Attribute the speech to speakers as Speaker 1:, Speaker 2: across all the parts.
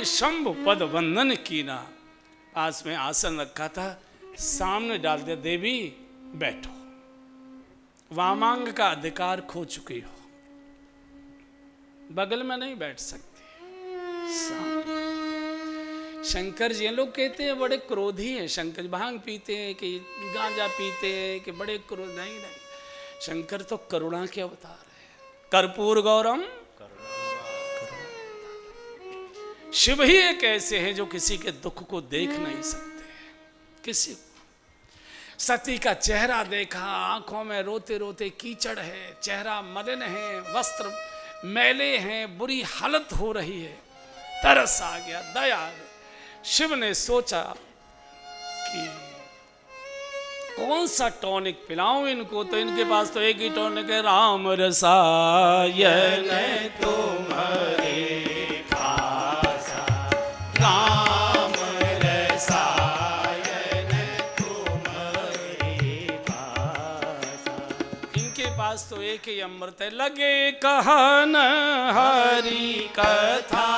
Speaker 1: शंभु पद वंदन कीना। पास में आसन रखा था, सामने डाल दिया, देवी बैठो, वामांग का अधिकार खो चुकी हो, बगल में नहीं बैठ सकती। शंकर जी, लोग कहते हैं बड़े क्रोधी हैं शंकर, भांग पीते हैं कि गांजा पीते हैं कि बड़े क्रोध, नहीं नहीं, शंकर तो करुणा के अवतार है। कर्पूर गौरम, शिव ही एक ऐसे हैं जो किसी के दुख को देख नहीं सकते, किसी को। सती का चेहरा देखा, आंखों में रोते रोते कीचड़ है, चेहरा मलिन है, वस्त्र मैले हैं, बुरी हालत हो रही है, तरस आ गया, दया आ गई। शिव ने सोचा कि कौन सा टॉनिक पिलाऊं इनको, तो इनके पास तो एक ही टॉनिक है, राम रसायन तुम्हारे खासा, राम रसायन तुम्हारे खासा। इनके पास तो एक ही अमृत है, लगे कहन हरि कथा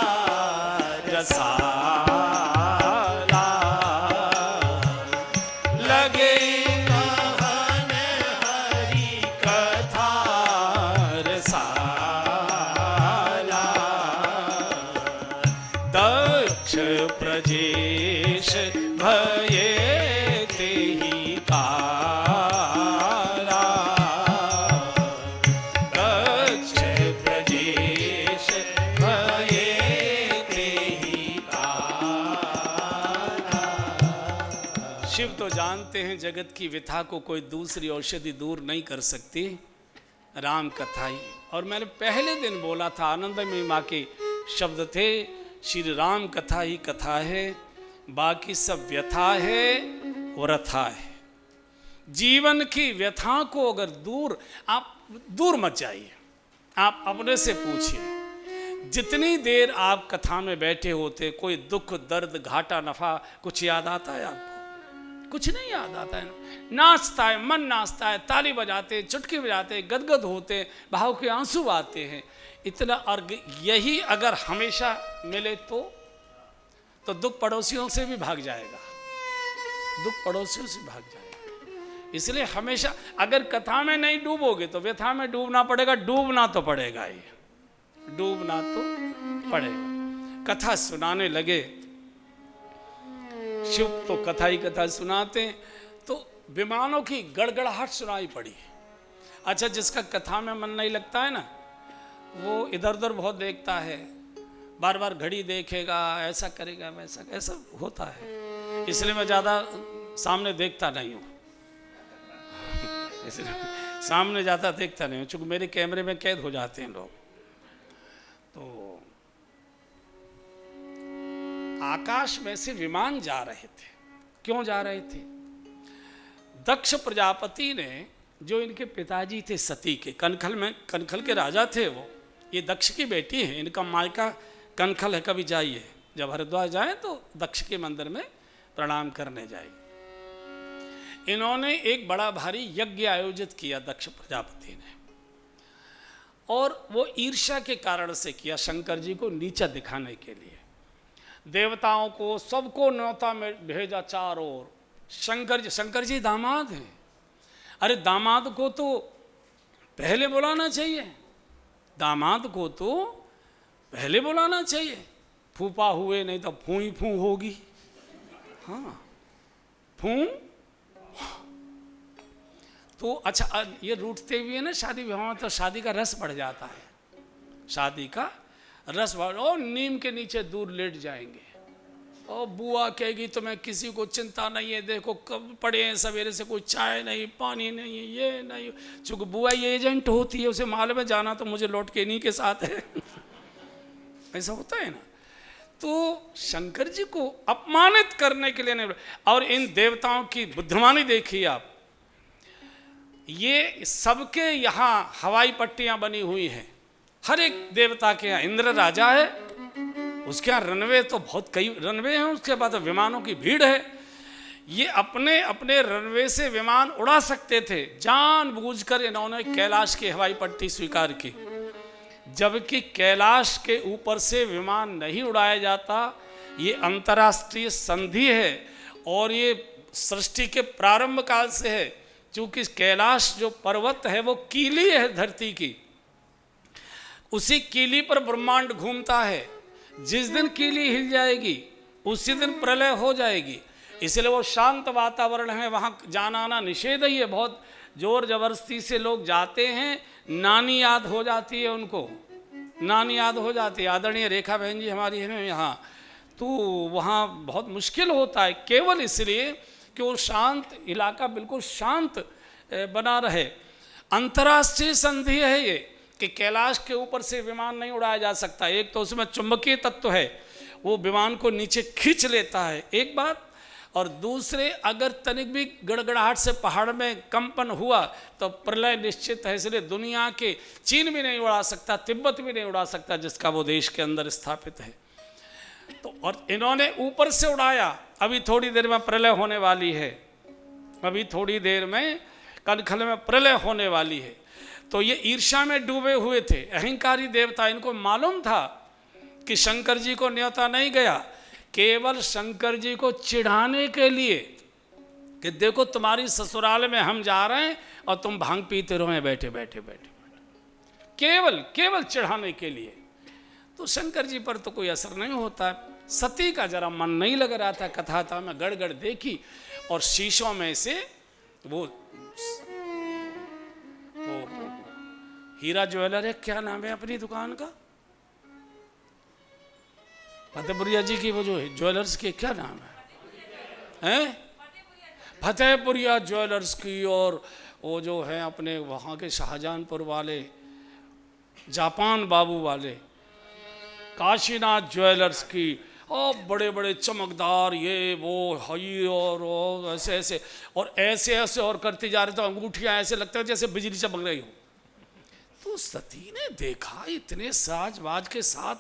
Speaker 1: रसाला, लगे कहन हरि कथा रसाला। दक्ष प्रजेश भये तेहि काला, दक्ष प्रजेश भये तेहि काला। शिव तो जानते हैं जगत की व्यथा को कोई दूसरी औषधि दूर नहीं कर सकती, राम कथा ही। और मैंने पहले दिन बोला था, आनंदमयी माँ के शब्द थे, श्री राम कथा ही कथा है, बाकी सब व्यथा है, व्रथा है। जीवन की व्यथा को अगर आप दूर मत जाइए, आप अपने से पूछिए, जितनी देर आप कथा में बैठे होते, कोई दुख दर्द घाटा नफा कुछ याद आता है आपको? कुछ नहीं याद आता है। नाचता है मन, नाचता है, ताली बजाते, चुटकी बजाते, गदगद होते, भाव के आंसू आते हैं, इतना। और यही अगर हमेशा मिले तो दुख पड़ोसियों से भी भाग जाएगा, दुख पड़ोसियों से भाग जाएगा। इसलिए हमेशा अगर कथा में नहीं डूबोगे तो व्यथा में डूबना पड़ेगा, डूबना तो पड़ेगा ही, डूबना तो पड़ेगा। कथा सुनाने लगे, शिव तो कथा ही कथा सुनाते हैं, तो विमानों की गड़गड़ाहट सुनाई पड़ी। अच्छा, जिसका कथा में मन नहीं लगता है ना, वो इधर उधर बहुत देखता है, बार बार घड़ी देखेगा, ऐसा करेगा, वैसा ऐसा होता है। इसलिए मैं ज़्यादा सामने देखता नहीं हूँ, इसलिए सामने ज़्यादा देखता नहीं हूँ, चूँकि मेरे कैमरे में कैद हो जाते हैं लोग। तो आकाश में से विमान जा रहे थे। क्यों जा रहे थे? दक्ष प्रजापति ने, जो इनके पिताजी थे सती के, कनखल के राजा थे वो, ये दक्ष की बेटी है, इनका मायका कनखल है। कभी जाइए, जब हरिद्वार जाए तो दक्ष के मंदिर में प्रणाम करने जाइए। इन्होंने एक बड़ा भारी यज्ञ आयोजित किया दक्ष प्रजापति ने, और वो ईर्ष्या के कारण से किया, शंकर जी को नीचा दिखाने के लिए। देवताओं को सबको न्योता में भेजा चारों ओर। शंकर जी दामाद हैं, अरे दामाद को तो पहले बुलाना चाहिए, दामाद को तो पहले बुलाना चाहिए। फूफा हुए नहीं तो फू ही फू होगी। हाँ, फू। तो अच्छा, ये रूठते हुए ना शादी विवाह में, तो शादी का रस बढ़ जाता है, शादी का रस बढ़। और नीम के नीचे दूर लेट जाएंगे, और बुआ कहेगी तुम्हें किसी को चिंता नहीं है, देखो कब पड़े हैं सवेरे से, कोई चाय नहीं, पानी नहीं, ये नहीं। चूँकि बुआ ये एजेंट होती है, उसे माल में जाना तो मुझे लौट के इन्हीं के साथ है। ऐसा होता है ना। तो शंकर जी को अपमानित करने के लिए नहीं। और इन देवताओं की बुद्धिमानी देखिए आप, ये सबके यहाँ हवाई पट्टियाँ बनी हुई हैं, हर एक देवता के यहाँ। इंद्र राजा है, उसके यहाँ रनवे तो बहुत कई रनवे हैं, उसके बाद विमानों की भीड़ है। ये अपने अपने रनवे से विमान उड़ा सकते थे, जानबूझकर इन्होंने कैलाश की हवाई पट्टी स्वीकार की। जबकि कैलाश के ऊपर से विमान नहीं उड़ाया जाता। ये अंतर्राष्ट्रीय संधि है और ये सृष्टि के प्रारंभ काल से है, क्योंकि कैलाश जो पर्वत है वो कीली है धरती की, उसी कीली पर ब्रह्मांड घूमता है। जिस दिन कीली हिल जाएगी उसी दिन प्रलय हो जाएगी, इसलिए वो शांत वातावरण है, वहाँ जाना आना निषेध ही है। बहुत जोर जबरदस्ती से लोग जाते हैं, नानी याद हो जाती है उनको, नानी याद हो जाती है। आदरणीय रेखा बहन जी हमारी है ना यहाँ, तो वहाँ बहुत मुश्किल होता है, केवल इसलिए कि वो शांत इलाका बिल्कुल शांत बना रहे। अंतर्राष्ट्रीय संधि है ये कि कैलाश के ऊपर से विमान नहीं उड़ाया जा सकता। एक तो उसमें चुंबकीय तत्व है, वो विमान को नीचे खींच लेता है, एक बात। और दूसरे, अगर तनिक भी गड़गड़ाहट से पहाड़ में कंपन हुआ तो प्रलय निश्चित है। इसलिए दुनिया के चीन भी नहीं उड़ा सकता, तिब्बत भी नहीं उड़ा सकता, जिसका वो देश के अंदर स्थापित है। तो और इन्होंने ऊपर से उड़ाया। अभी थोड़ी देर में प्रलय होने वाली है, अभी थोड़ी देर में कनखल में प्रलय होने वाली है। तो ये ईर्ष्या में डूबे हुए थे, अहंकारी देवता। इनको मालूम था कि शंकर जी को न्योता नहीं गया, केवल शंकर जी को चिढ़ाने के लिए कि देखो तुम्हारी ससुराल में हम जा रहे हैं और तुम भांग पीते रहो बैठे बैठे बैठे, केवल चिढ़ाने के लिए। तो शंकर जी पर तो कोई असर नहीं होता। सती का जरा मन नहीं लग रहा था, कथा था मैं गड़गड़ देखी और शीशों में से वो हीरा ज्वेलर है, क्या नाम है अपनी दुकान का, फतेहपुरिया जी की वो जो है ज्वेलर्स की, क्या नाम है? फतेहपुरिया ज्वेलर्स की। और वो जो है अपने वहाँ के शाहजहानपुर वाले, जापान बाबू वाले काशीनाथ ज्वेलर्स की, और बड़े बड़े चमकदार ये वो हई और ऐसे ऐसे और ऐसे ऐसे और करते जा रहे, तो अंगूठियाँ ऐसे लगता है जैसे बिजली चमक रही हो। तो सती ने देखा इतने साजबाज के साथ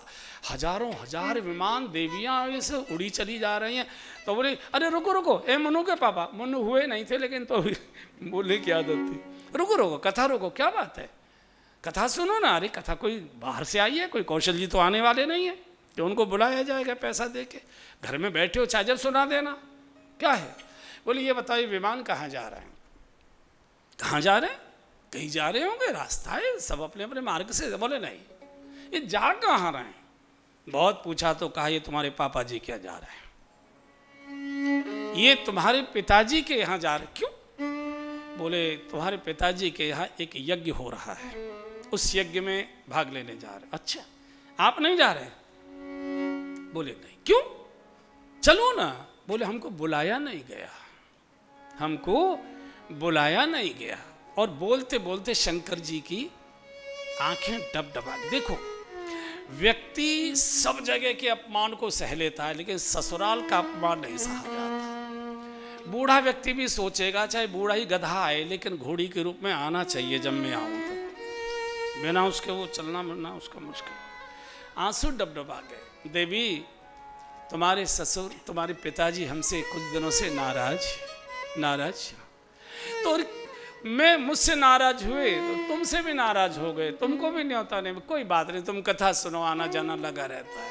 Speaker 1: हजारों हजार विमान देवियां ऐसे उड़ी चली जा रही हैं। तो बोले अरे रुको रुको, ए मनु के पापा, मनु हुए नहीं थे लेकिन तो बोले की आदत थी, रुको रुको कथा रुको, क्या बात है, कथा सुनो ना। अरे कथा कोई बाहर से आई है, कोई कौशल जी तो आने वाले नहीं है कि उनको बुलाया जाएगा पैसा दे के, घर में बैठे हो चाजर सुना देना, क्या है। बोले ये बताइए विमान कहाँ जा रहे हैं, कहाँ जा रहे हैं, कहीं जा रहे होंगे, रास्ता है, सब अपने अपने मार्ग से। बोले नहीं, ये जा कहाँ रहे हैं। बहुत पूछा तो कहा ये तुम्हारे पापा जी क्या जा रहे हैं, ये तुम्हारे पिताजी के यहाँ जा रहे। क्यों? बोले तुम्हारे पिताजी के यहाँ एक यज्ञ हो रहा है, उस यज्ञ में भाग लेने जा रहे। अच्छा आप नहीं जा रहे? बोले नहीं। क्यों? चलो ना। बोले हमको बुलाया नहीं गया, हमको बुलाया नहीं गया। और बोलते बोलते शंकर जी की आंखें डबडबा। देखो व्यक्ति सब जगह के अपमान को सह लेता है, लेकिन ससुराल का अपमान नहीं सहा जाता। बूढ़ा व्यक्ति भी सोचेगा चाहे बूढ़ा ही गधा आए, लेकिन घोड़ी के रूप में आना चाहिए जब मैं आऊं तो, बिना उसके वो चलना मिलना उसका मुश्किल। आंसू डबडबा गए। देवी तुम्हारे ससुर तुम्हारे पिताजी हमसे कुछ दिनों से नाराज तो मैं मुझसे नाराज हुए तो तुमसे भी नाराज हो गए, तुमको भी न्योता नहीं। कोई बात नहीं, तुम कथा सुनो, आना जाना लगा रहता है।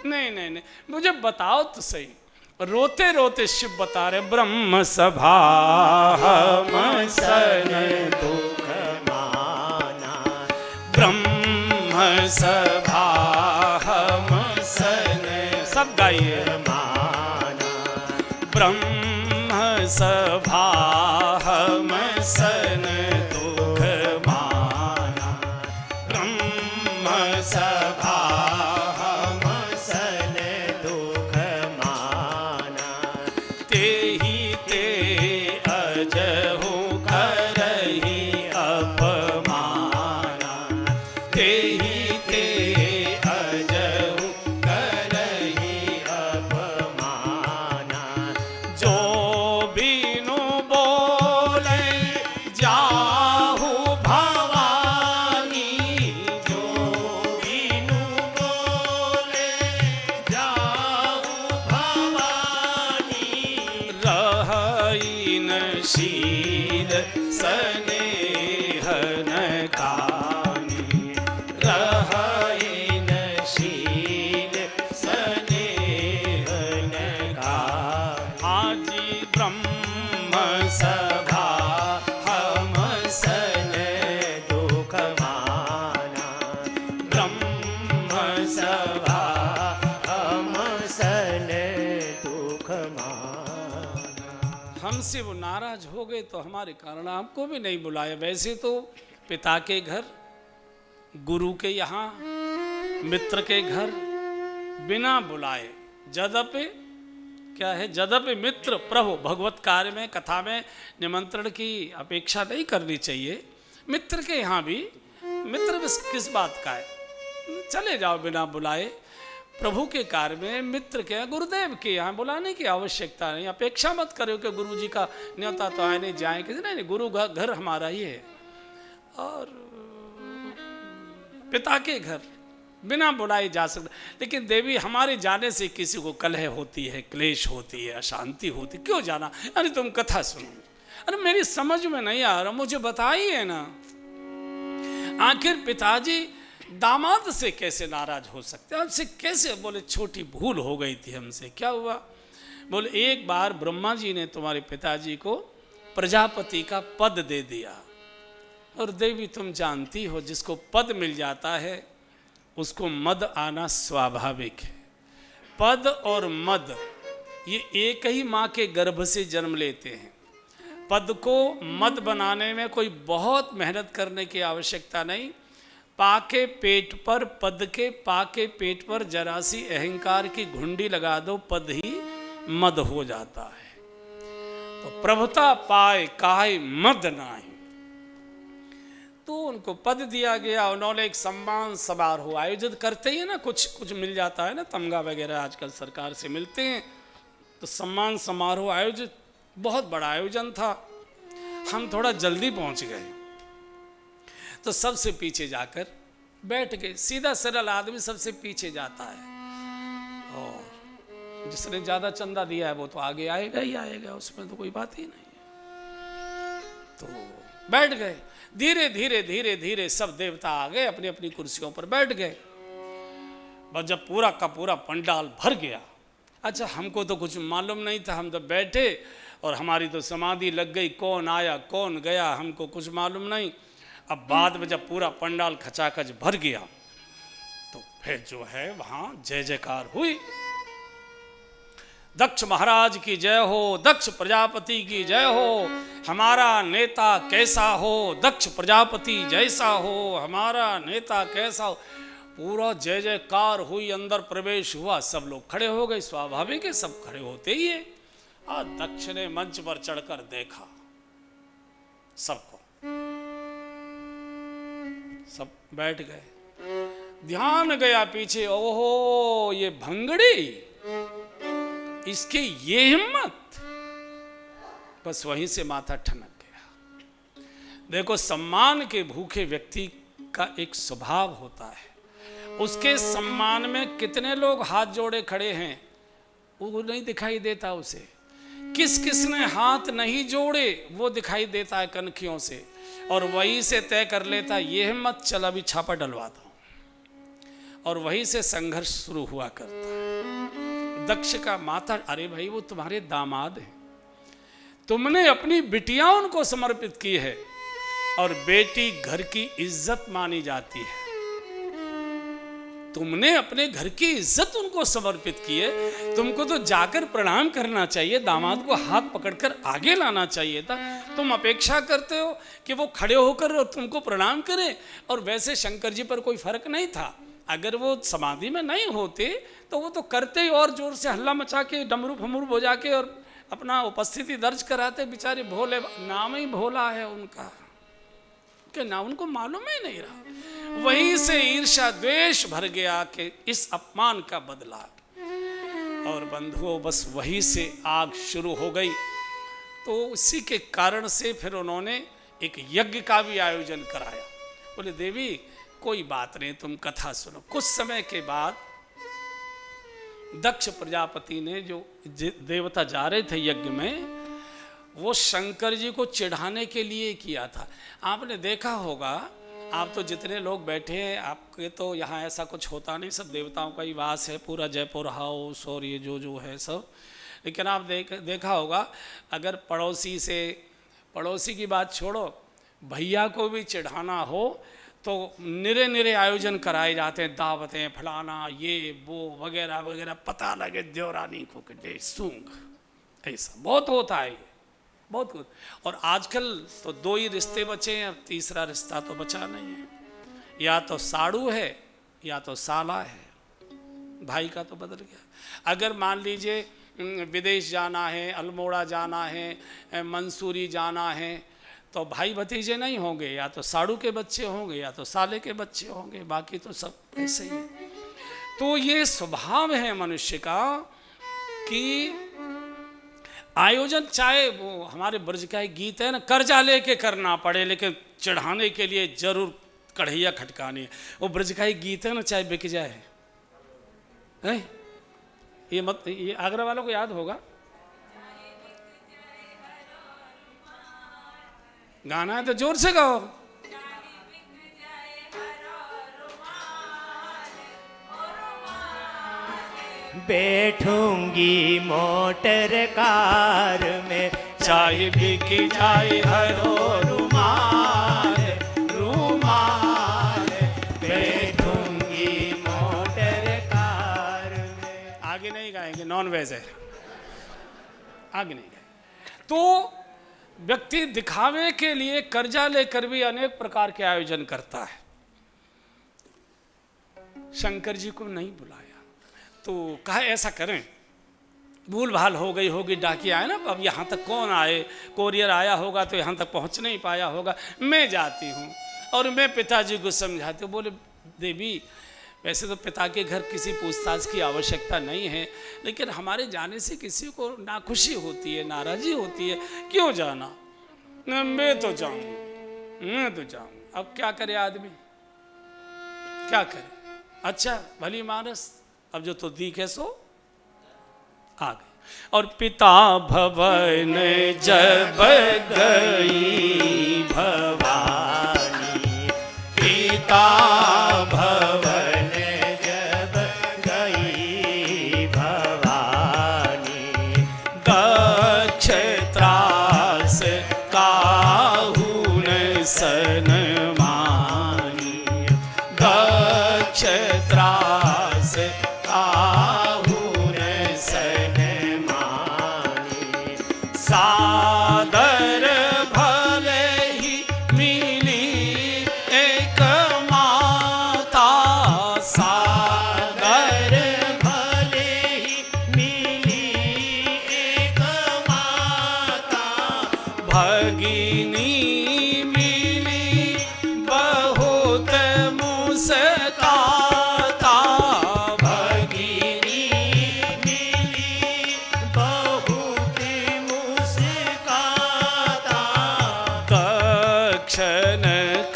Speaker 1: नहीं नहीं नहीं, मुझे बताओ तो सही। रोते रोते शिव बता रहे, ब्रह्म सभा हम सन दुख माना, ब्रह्म सभा हम सन, सब गाइए माना, ब्रह्म सभा हम सन दुख माना, ब्रह्म सभा हम सन दुख माना, तेहि ते अजहु करहि अपमाना, तेहि ते अजहु करहि अपमाना, जो बिनु बोले जाहु भवानी, जो बिनु बोले जाहु भवानी, रहई न शील स्नेह न कानी, रह हमसे वो नाराज हो गए तो हमारे कारण आपको भी नहीं बुलाया। वैसे तो पिता के घर, गुरु के यहाँ, मित्र के घर बिना बुलाए, जदपि क्या है, जदपि मित्र प्रभु, भगवत कार्य में कथा में निमंत्रण की अपेक्षा नहीं करनी चाहिए। मित्र के यहाँ भी, मित्र किस बात का है, चले जाओ बिना बुलाए। प्रभु के कार्य में मित्र के, गुरुदेव के यहाँ बुलाने की आवश्यकता नहीं। अपेक्षा मत करो कि गुरु जी का न्योता तो आए नहीं जाए, किसी नहीं, गुरु का घर हमारा ही है। और पिता के घर बिना बुलाए जा सकता, लेकिन देवी हमारे जाने से किसी को कलह होती है, क्लेश होती है, अशांति होती, क्यों जाना? अरे तुम कथा सुनो। अरे मेरी समझ में नहीं आ रहा, मुझे बताइए ना। आखिर पिताजी दामाद से कैसे नाराज हो सकते? हमसे कैसे? बोले छोटी भूल हो गई थी हमसे। क्या हुआ? बोले एक बार ब्रह्मा जी ने तुम्हारे पिताजी को प्रजापति का पद दे दिया। और देवी तुम जानती हो, जिसको पद मिल जाता है उसको मद आना स्वाभाविक है। पद और मद ये एक ही माँ के गर्भ से जन्म लेते हैं। पद को मद बनाने में कोई बहुत मेहनत करने की आवश्यकता नहीं। पाके पेट पर, पद के पाके पेट पर जरा सी अहंकार की घुंडी लगा दो, पद ही मद हो जाता है। तो प्रभुता पाए काहे मद नाही, तो उनको पद दिया गया। उन्होंने एक सम्मान समारोह आयोजित करते ही ना, कुछ मिल जाता है ना, तमगा वगैरह आजकल सरकार से मिलते हैं। तो सम्मान समारोह आयोजित, बहुत बड़ा आयोजन था। हम थोड़ा जल्दी पहुंच गए तो सबसे पीछे जाकर बैठ गए। सीधा सरल आदमी सबसे पीछे जाता है, और जिसने ज्यादा चंदा दिया है वो तो आगे आएगा ही आएगा, उसमें तो कोई बात ही नहीं है। तो बैठ गए। धीरे धीरे धीरे धीरे सब देवता आ गए, अपनी अपनी कुर्सियों पर बैठ गए। बस जब पूरा का पूरा पंडाल भर गया, अच्छा हमको तो कुछ मालूम नहीं था, हम तो बैठे और हमारी तो समाधि लग गई। कौन आया कौन गया हमको कुछ मालूम नहीं। अब बाद में जब पूरा पंडाल खचाखच भर गया तो फिर जो है वहां जय जयकार हुई। दक्ष महाराज की जय हो, दक्ष प्रजापति की जय हो, हमारा नेता कैसा हो, दक्ष प्रजापति जैसा हो, हमारा नेता कैसा हो। पूरा जय जयकार हुई, अंदर प्रवेश हुआ, सब लोग खड़े हो गए। स्वाभाविक है, सब खड़े होते ही है। और दक्ष ने मंच पर चढ़कर देखा सबको, सब बैठ गए। ध्यान गया पीछे, ओहो ये भंगड़ी, इसकी ये हिम्मत। बस वहीं से माथा ठनक गया। देखो, सम्मान के भूखे व्यक्ति का एक स्वभाव होता है, उसके सम्मान में कितने लोग हाथ जोड़े खड़े हैं वो नहीं दिखाई देता उसे। किस किसने हाथ नहीं जोड़े वो दिखाई देता है कनखियों से, और वहीं से तय कर लेता ये हिम्मत, चल अभी छापा डलवाता हूं, और वहीं से संघर्ष शुरू हुआ करता है। दक्ष का माथा, अरे भाई वो तुम्हारे दामाद हैं, तुमने अपनी बिटियां उनको समर्पित की है, और बेटी घर की इज्जत मानी जाती है। तुमने अपने घर की इज्जत उनको समर्पित की है, तुमको तो जाकर प्रणाम करना चाहिए, दामाद को हाथ पकड़कर आगे लाना चाहिए था। तुम अपेक्षा करते हो कि वो खड़े होकर और तुमको प्रणाम करें। और वैसे शंकर जी पर कोई फर्क नहीं था, अगर वो समाधि में नहीं होते तो वो तो करते ही और जोर से हल्ला मचा के डमरू फमरू बजा के और अपना उपस्थिति दर्ज कराते। बेचारे भोले, नाम ही भोला है उनका, कि ना उनको मालूम ही नहीं रहा। वहीं से ईर्ष्या द्वेष भर गया कि इस अपमान का बदला। और बंधुओं, बस वहीं से आग शुरू हो गई। तो उसी के कारण से फिर उन्होंने एक यज्ञ का भी आयोजन कराया। बोले देवी कोई बात नहीं, तुम कथा सुनो। कुछ समय के बाद दक्ष प्रजापति ने, जो देवता जा रहे थे यज्ञ में, वो शंकर जी को चिढ़ाने के लिए किया था। आपने देखा होगा, आप तो जितने लोग बैठे हैं, आपके तो यहाँ ऐसा कुछ होता नहीं, सब देवताओं का ही वास है, पूरा जयपुर हाउस और ये जो है सब। लेकिन आप देखा होगा, अगर पड़ोसी की बात छोड़ो, भैया को भी चिढ़ाना हो तो निरे निरे आयोजन कराए जाते हैं, दावतें फलाना ये वो वगैरह वगैरह, पता लगे देवरानी को कि सूंघ, ऐसा बहुत होता है। बहुत कुछ। और आजकल तो 2 ही रिश्ते बचे हैं, अब तीसरा रिश्ता तो बचा नहीं है। या तो साड़ू है या तो साला है। भाई का तो बदल गया। अगर मान लीजिए विदेश जाना है, अल्मोड़ा जाना है, मंसूरी जाना है, तो भाई भतीजे नहीं होंगे, या तो साड़ू के बच्चे होंगे या तो साले के बच्चे होंगे, बाकी तो सब ऐसे ही है। तो ये स्वभाव है मनुष्य का कि आयोजन, चाहे वो हमारे ब्रज का एक गीत है ना, कर्जा लेके करना पड़े लेकिन चढ़ाने के लिए जरूर कढ़ैया खटकानी है। वो ब्रज का एक गीत है ना, चाहे बिक जाए है? ये आगरा वालों को याद होगा, गाना है तो जोर से गाओ।
Speaker 2: बैठूंगी मोटर कार में,
Speaker 1: चाहे बिक जाए हरो
Speaker 2: रुमाल रुमाल, बैठूंगी मोटर कार में।
Speaker 1: आगे नहीं गाएंगे, नॉन वेज है, आगे नहीं गाएंगे। तो व्यक्ति दिखावे के लिए कर्जा लेकर भी अनेक प्रकार के आयोजन करता है। शंकर जी को नहीं बुलाया तो कहा ऐसा करें, भूल भाल हो गई होगी, डाकिया आए ना, अब यहाँ तक कौन आए, कोरियर आया होगा तो यहाँ तक पहुँच नहीं पाया होगा, मैं जाती हूँ और मैं पिताजी को समझाती हूँ। बोले देवी वैसे तो पिता के घर किसी पूछताछ की आवश्यकता नहीं है, लेकिन हमारे जाने से किसी को नाखुशी होती है, नाराज़ी होती है, क्यों जाना, मैं तो जाऊँ, मैं तो जाऊँ। अब क्या करे आदमी, क्या करे। अच्छा भली मानस, अब जो तो दिखे सो आ गए। और पिता भवन जब गई भवानी,
Speaker 2: पिता भवन जब गई भवानी,
Speaker 1: दक्ष त्रास काहुन सन मानी, दक्ष त्रास
Speaker 2: काहुन सन मानी,
Speaker 1: सादर भले ही मिली एक माता,
Speaker 2: सादर भले ही मिली एक माता,
Speaker 1: भगिनी मिली बहुत मुस्काता,
Speaker 2: भगिनी मिली बहुत मुस्काता,
Speaker 1: दक्षिण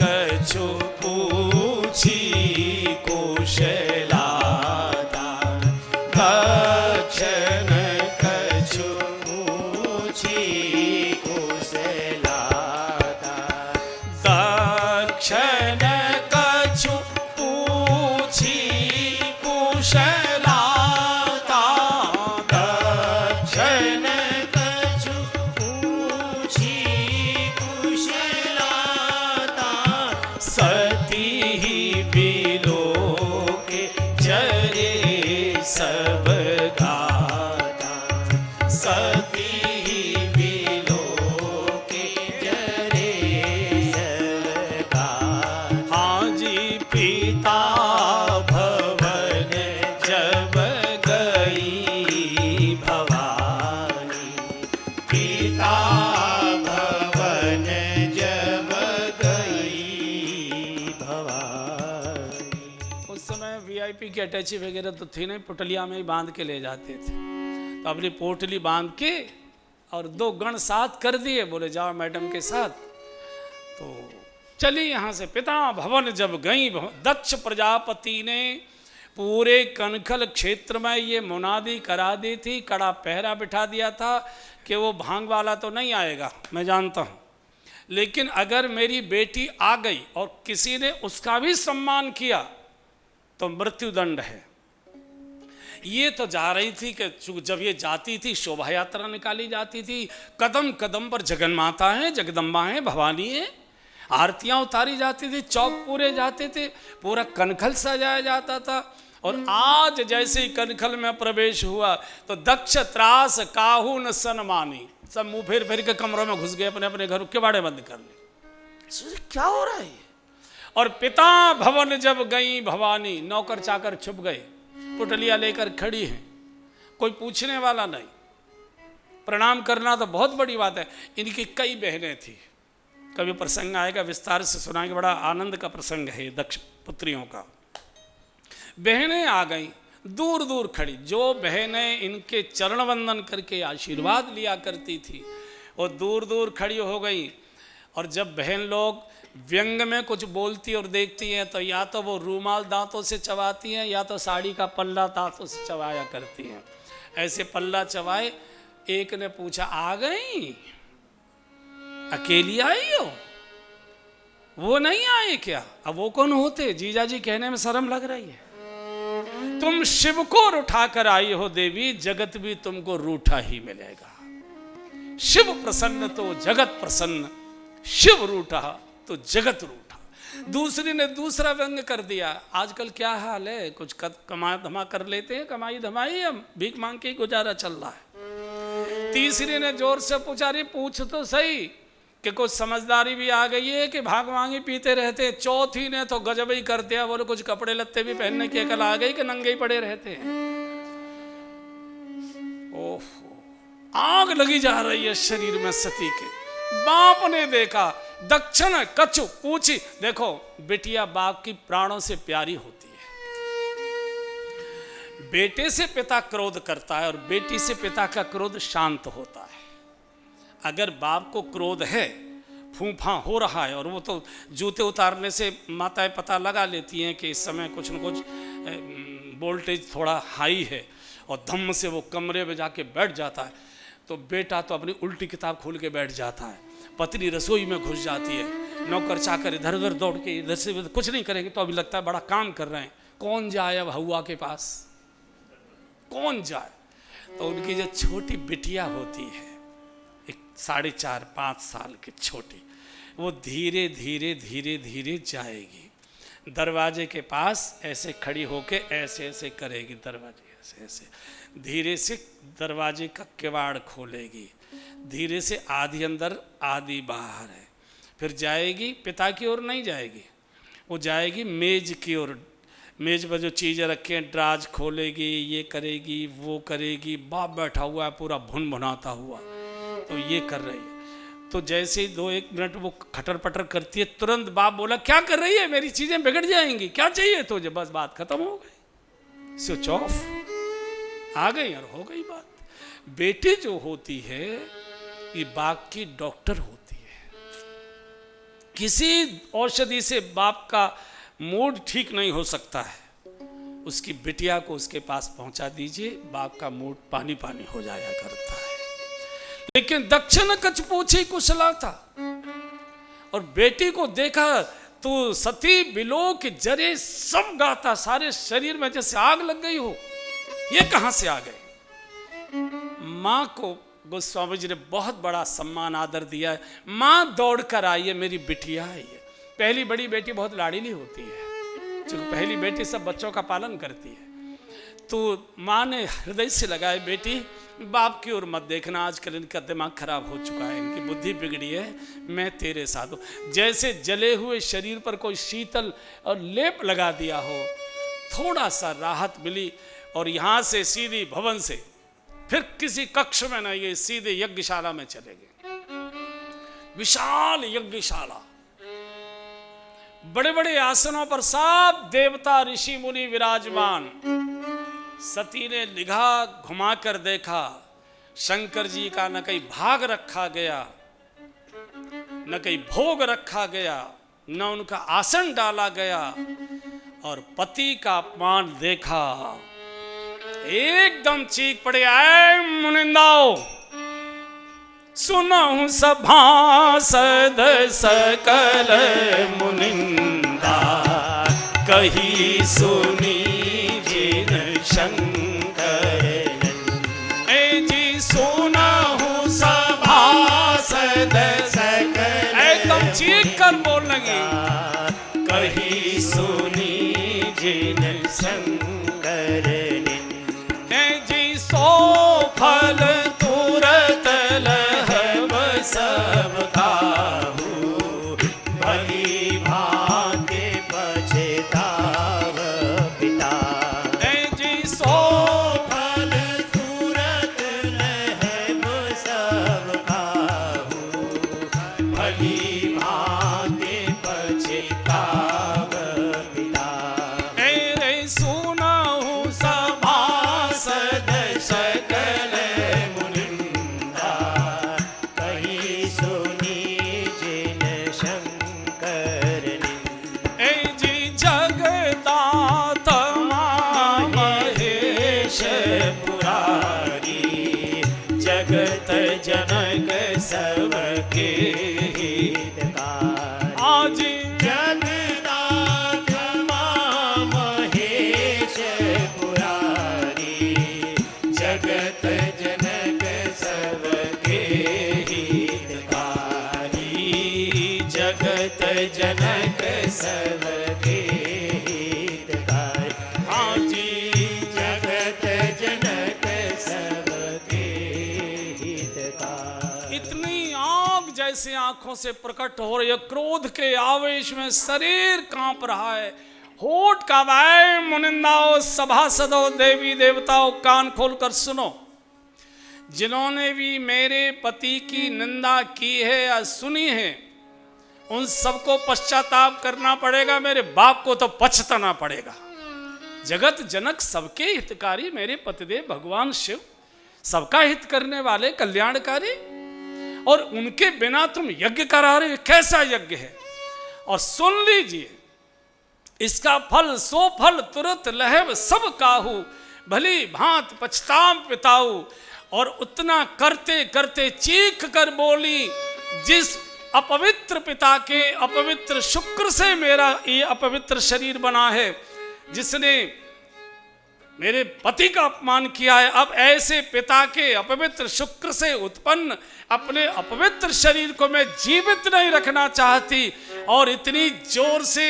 Speaker 1: कछु पूछी कुशलाता, दक्षिण कछु
Speaker 2: पूछी कुशलाता,
Speaker 1: दक्षिण कछु पूछी कुशलाता,
Speaker 2: दक्षिण कछु पूछी कुशलाता,
Speaker 1: सती ही बिलो के जरे सब गाता, सती ही बिलो के
Speaker 2: जरे सबका,
Speaker 1: हाँ जी पिता भवन जब गई भवानी,
Speaker 2: पिता भवन जब गई भवानी।
Speaker 1: उस समय वीआईपी की अटैची वगैरह तो थी नहीं, पुटलिया में ही बांध के ले जाते थे। तो अपनी पोटली बांध के और 2 गण साथ कर दिए, बोले जाओ मैडम के साथ। तो चली यहाँ से। पिता भवन जब गई, दक्ष प्रजापति ने पूरे कनखल क्षेत्र में ये मुनादी करा दी थी, कड़ा पहरा बिठा दिया था कि वो भांग वाला तो नहीं आएगा, मैं जानता हूँ, लेकिन अगर मेरी बेटी आ गई और किसी ने उसका भी सम्मान किया तो मृत्युदंड है। ये तो जा रही थी कि जब ये जाती थी, शोभा यात्रा निकाली जाती थी, कदम कदम पर जगन माता है, जगदम्बा है, भवानी है, आरतियां उतारी जाती थी, चौक पूरे जाते थे, पूरा कनखल सजाया जाता था। और आज जैसे ही कनखल में प्रवेश हुआ तो दक्ष त्रास काहू न सनमानी, सब मुंह फेर फेर के कमरों में घुस गए, अपने अपने घर किवाड़े बंद कर लिए। सोचे क्या हो रहा है ये। और पिता भवन जब गई भवानी, नौकर चाकर छुप गए, पुटलिया लेकर खड़ी हैं, कोई पूछने वाला नहीं। प्रणाम करना तो बहुत बड़ी बात है। इनकी कई बहनें थी, कभी प्रसंग आएगा विस्तार से सुनाएंगे, बड़ा आनंद का प्रसंग है दक्ष पुत्रियों का। बहनें आ गई दूर दूर खड़ी, जो बहनें इनके चरण वंदन करके आशीर्वाद लिया करती थी वो दूर दूर खड़ी हो गई। और जब बहन लोग व्यंग में कुछ बोलती और देखती हैं तो या तो वो रूमाल दांतों से चबाती हैं या तो साड़ी का पल्ला दांतों से चबाया करती हैं। ऐसे पल्ला चबाए, एक ने पूछा आ गई, अकेली आई हो? वो नहीं आए क्या? अब वो कौन होते? जीजाजी कहने में शर्म लग रही है। तुम शिव को रूठा कर आई हो देवी, जगत भी तुमको रूठा ही मिलेगा। शिव प्रसन्न तो जगत प्रसन्न, शिव रूठा तो जगत रूठा। दूसरी ने दूसरा व्यंग कर दिया, आजकल क्या हाल है, कुछ कमा धमा कर लेते हैं, कमाई धमाई, हम भीख मांग के गुजारा चल रहा है। तीसरी ने जोर से पूछा, रे पूछ तो सही कि कुछ समझदारी भी आ गई है कि भाग मांगी पीते रहते। चौथी ने तो गजब ही कर दिया, बोले कुछ कपड़े लत्ते भी पहनने की अकल आ गई कि नंगे ही पड़े रहते हैं। ओह, आग लगी जा रही है शरीर में सती के। बाप ने देखा, दक्षिण कछु पूछी। देखो बिटिया बाप की प्राणों से प्यारी होती है। बेटे से पिता क्रोध करता है और बेटी से पिता का क्रोध शांत होता है। अगर बाप को क्रोध है, फूफा हो रहा है, और वो तो जूते उतारने से माताएं पता लगा लेती हैं कि इस समय कुछ न कुछ वोल्टेज थोड़ा हाई है, और धम्म से वो कमरे में जाके बैठ जाता है, तो बेटा तो अपनी उल्टी किताब खोल के बैठ जाता है, पत्नी रसोई में घुस जाती है, नौकर चाकर इधर उधर दौड़ के इधर से कुछ नहीं करेंगे तो अभी लगता है बड़ा काम कर रहे हैं। कौन जाए अब हवा के पास, कौन जाए? तो उनकी जो छोटी बिटिया होती है, एक 4.5-5 साल की छोटी, वो धीरे धीरे धीरे धीरे जाएगी दरवाजे के पास, ऐसे खड़ी होके ऐसे ऐसे करेगी, दरवाजे ऐसे ऐसे धीरे से दरवाजे का किवाड़ खोलेगी, धीरे से आधी अंदर आधी बाहर है। फिर जाएगी, पिता की ओर नहीं जाएगी, वो जाएगी मेज की ओर। मेज पर जो चीज़ें रखे हैं ड्राज खोलेगी, ये करेगी वो करेगी। बाप बैठा हुआ है पूरा भुन भुनाता हुआ, तो ये कर रही है। तो जैसे ही 2-1 मिनट वो खटर पटर करती है, तुरंत बाप बोला क्या कर रही है, मेरी चीज़ें बिगड़ जाएंगी, क्या चाहिए तुझे? बस बात खत्म हो गई, स्विच ऑफ, आ गई और हो गई बात। बेटी जो होती है ये बाप की डॉक्टर होती है। किसी औषधि से बाप का मूड ठीक नहीं हो सकता है, उसकी बिटिया को उसके पास पहुंचा दीजिए, बाप का मूड पानी पानी हो जाया करता है। लेकिन दक्षिण कछ पूछी कुशला था, और बेटी को देखा तो सती बिलो के जरे सब गाता, सारे शरीर में जैसे आग लग गई हो। ये कहां से आ गए? माँ को गोस्वामी जी ने बहुत बड़ा सम्मान आदर दिया है। माँ दौड़ कर आई है, मेरी बिटिया आई है। पहली बड़ी बेटी बहुत लाडीली होती है, क्योंकि पहली बेटी सब बच्चों का पालन करती है। तो माँ ने हृदय से लगाए, बेटी बाप की ओर मत देखना, आजकल इनका दिमाग खराब हो चुका है, इनकी बुद्धि बिगड़ी है, मैं तेरे साथ हूँ। जैसे जले हुए शरीर पर कोई शीतल और लेप लगा दिया हो, थोड़ा सा राहत मिली। और यहाँ से सीधी भवन से फिर किसी कक्ष में नहीं गए, सीधे यज्ञशाला में चले गए। विशाल यज्ञशाला, बड़े बड़े आसनों पर सब देवता ऋषि मुनि विराजमान। सती ने निगाह घुमाकर देखा, शंकर जी का न कहीं भाग रखा गया, न कहीं भोग रखा गया, न उनका आसन डाला गया, और पति का अपमान देखा। एकदम चीख पड़े, आए मुनिंदाओ, सुनो सभासद सकल मुनिंदा, कही सुनी जिन शंकर। ए जी सुनो सभासद सकल, एकदम चीख कर बोल लगी, कही सुनी जिन शंकर। सो फल तुरत लह
Speaker 2: सब काहू भली भांति पछताव पिता
Speaker 1: जी सो
Speaker 2: फल सूरत नहब सब काहू भली भांति पछताव पिता
Speaker 1: रे सुनहु सभासद
Speaker 2: सकल मुनिंदा कही सुनी जिन शंकर निंदा
Speaker 1: जी जगदात महेश
Speaker 2: पुरारी जगत जनक सबके हितकारी
Speaker 1: आज
Speaker 2: जगन्नाथ महेश पुरारी जगत जनक सबके हितकारी जगत जनक सबके हितकारी हाँ जी जगत जनक सबके हितकारी
Speaker 1: इतनी आग जैसे आंखों से प्रकट हो रही है, क्रोध के आवेश में शरीर कांप रहा है, होठ कांपाए। मुनिंदाओं, सभासदों, देवी देवताओं, कान खोलकर सुनो। जिन्होंने भी मेरे पति की निंदा की है या सुनी है, उन सबको पश्चाताप करना पड़ेगा। मेरे बाप को तो पछताना पड़ेगा। जगत जनक सबके हितकारी मेरे पतिदेव भगवान शिव, सबका हित करने वाले, कल्याणकारी, और उनके बिना तुम यज्ञ करा रहे, कैसा यज्ञ है? और सुन लीजिए, इसका फल सो फल तुरंत लहब सब काहू भली भांत पछताम पिताऊ। और उतना करते करते चीख कर बोली, जिस अपवित्र पिता के अपवित्र शुक्र से मेरा ये अपवित्र शरीर बना है, जिसने मेरे पति का अपमान किया है, अब ऐसे पिता के अपवित्र शुक्र से उत्पन्न अपने अपवित्र शरीर को मैं जीवित नहीं रखना चाहती। और इतनी जोर से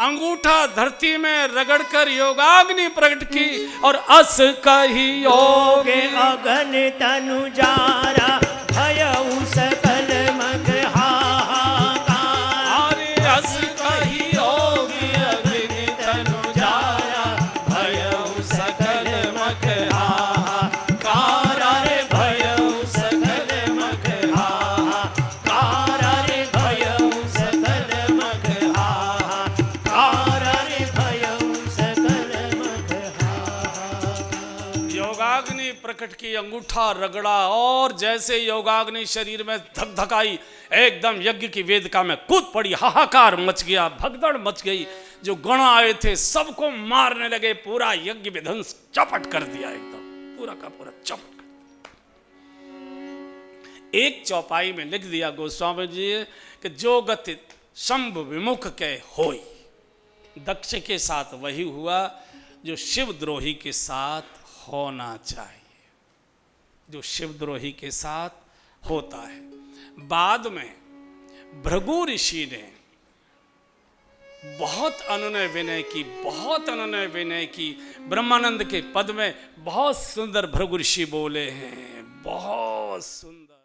Speaker 1: अंगूठा धरती में रगड़कर योगाग्नि प्रकट की और अस कही योग
Speaker 2: के अगन तनु जारा भयउ सकल मग हाहाकार
Speaker 1: अरे अस कही योग अग्नि तनु
Speaker 2: जारा भयउ सकल मग हाहाकार रे भयउ सकल मग हाहाकार रे भयउ सकल मग हाहाकार रे भयउ सकल मग हाहाकार
Speaker 1: योगाग्नि प्रकट की, अंगूठा रगड़ा और जैसे योगाग्नि शरीर में धकधकाई, एकदम यज्ञ की वेदिका में कूद पड़ी। हाहाकार मच गया, भगदड़ मच गई। जो गण आए थे सबको मारने लगे, पूरा यज्ञ विध्वंस चपट कर दिया, एकदम पूरा का पूरा चपट कर। एक चौपाई में लिख दिया गोस्वामी जी कि जो गति शंभ विमुख के होई, दक्ष के साथ वही हुआ जो शिवद्रोही के साथ होना चाहिए, जो शिवद्रोही के साथ होता है। बाद में भृगु ऋषि ने बहुत अनुनय विनय की, बहुत अनुनय विनय की। ब्रह्मानंद के पद में बहुत सुंदर भृगु ऋषि बोले हैं, बहुत सुंदर।